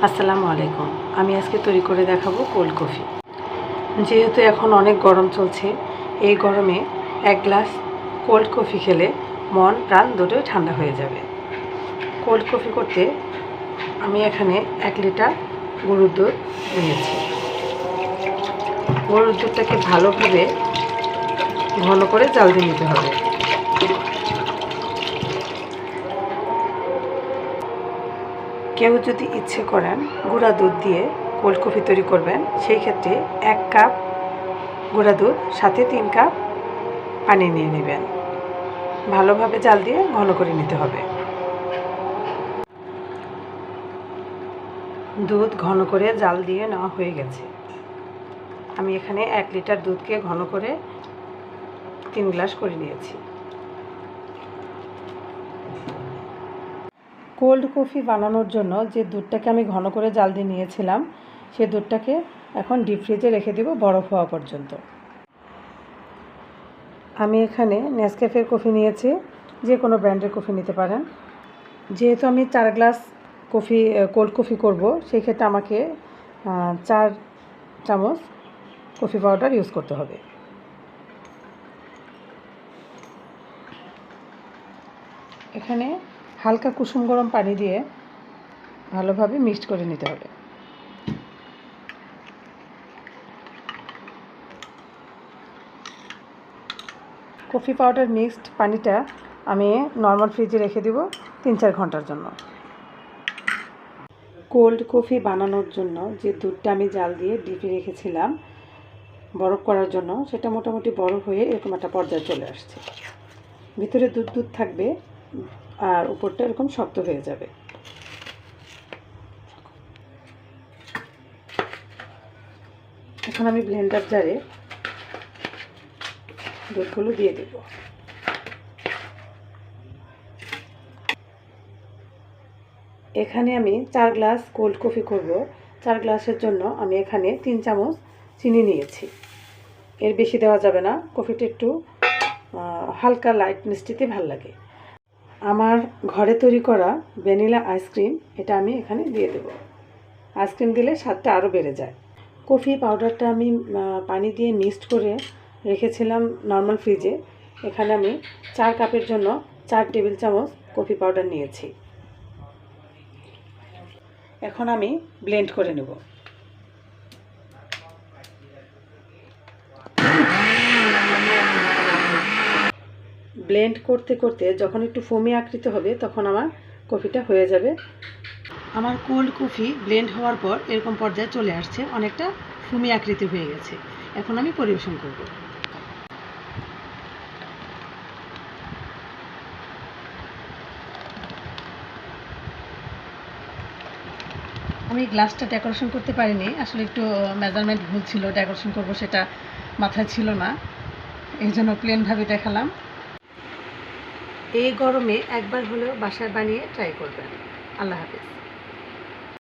আসসালামু আলাইকুম। আমি আজকে তৈরি করে দেখাবো কোল্ড কফি। যেহেতু এখন অনেক গরম চলছে, এই গরমে এক গ্লাস কোল্ড কফি খেলে মন প্রাণ দুটোই ঠান্ডা হয়ে যাবে। কোল্ড কফি করতে আমি এখানে 1 লিটার গরুর দুধ নিয়েছি। গরুর দুধটাকে ভালোভাবে ঘন করে জাল দিয়ে নিতে হবে। কেউ যদি ইচ্ছে করেন গুঁড়া দুধ দিয়ে কোল্ড কফি তৈরি করবেন, সেই ক্ষেত্রে 1 কাপ গুঁড়া দুধ সাথে 3 কাপ পানি নিয়ে নেবেন। ভালোভাবে জাল দিয়ে ঘন করে নিতে হবে। দুধ ঘন করে জাল দিয়ে নেওয়া হয়ে গেছে। আমি এখানে 1 লিটার দুধকে ঘন করে 3 গ্লাস করে নিয়েছি। কোল্ড কফি বানানোর জন্য যে দুধটাকে আমি ঘন করে জাল দিয়ে নিয়েছিলাম, সেই দুধটাকে এখন ডিপ ফ্রিজে রেখে দেব বরফ হওয়া পর্যন্ত। আমি এখানে নেসক্যাফের কফি নিয়েছি, যে কোনো ব্র্যান্ডের কফি নিতে পারেন। যেহেতু আমি 4 গ্লাস কোল্ড কফি করব, সেই ক্ষেত্রে আমাকে 4 চামচ কফি পাউডার ইউজ করতে হবে। এখানে হালকা কুসুম গরম পানি দিয়ে ভালোভাবে মিক্সড করে নিতে হবে। কফি পাউডার মিক্সড পানিটা আমি নর্মাল ফ্রিজে রেখে দেব 3-4 ঘন্টার জন্য। কোল্ড কফি বানানোর জন্য যে দুধটা আমি জাল দিয়ে ডিপে রেখেছিলাম বরফ করার জন্য, সেটা মোটামুটি বরফ হয়ে এরকম একটা পর্যায়ে চলে আসছে। ভিতরে দুধ দুধ থাকবে আর উপরটা এরকম শক্ত হয়ে যাবে। এখন আমি ব্লেন্ডার জারে দুধগুলো দিয়ে দেব। এখানে আমি 4 গ্লাস কোল্ড কফি করব। 4 গ্লাসের জন্য আমি এখানে 3 চামচ চিনি নিয়েছি। এর বেশি দেওয়া যাবে না, কফিটা একটু হালকা লাইট মিষ্টিতে ভাল লাগে। আমার ঘরে তৈরি করা ভ্যানিলা আইসক্রিম, এটা আমি এখানে দিয়ে দেব। আইসক্রিম দিলে স্বাদটা আরও বেড়ে যায়। কফি পাউডারটা আমি পানি দিয়ে মিক্সড করে রেখেছিলাম নর্মাল ফ্রিজে। এখানে আমি 4 কাপের জন্য 4 টেবিল চামচ কফি পাউডার নিয়েছি। এখন আমি ব্লেন্ড করে নেব। ব্লেন্ড করতে করতে যখন একটু ফোমি আকৃতি হবে, তখন আমার কফিটা হয়ে যাবে। আমার কোল্ড কফি ব্লেন্ড হওয়ার পর এরকম পর্যায়ে চলে আসছে, অনেকটা ফোমি আকৃতি হয়ে গেছে। এখন আমি পরিবেশন করব। আমি গ্লাসটা ডেকোরেশন করতে পারিনি, আসলে একটু মেজারমেন্ট ভুল ছিল, ডেকোরেশন করব সেটা মাথায় ছিল না, এই জন্য প্লেনভাবে দেখালাম। এই গরমে একবার হলেও বাসায় বানিয়ে ট্রাই করবেন। আল্লাহ হাফেজ।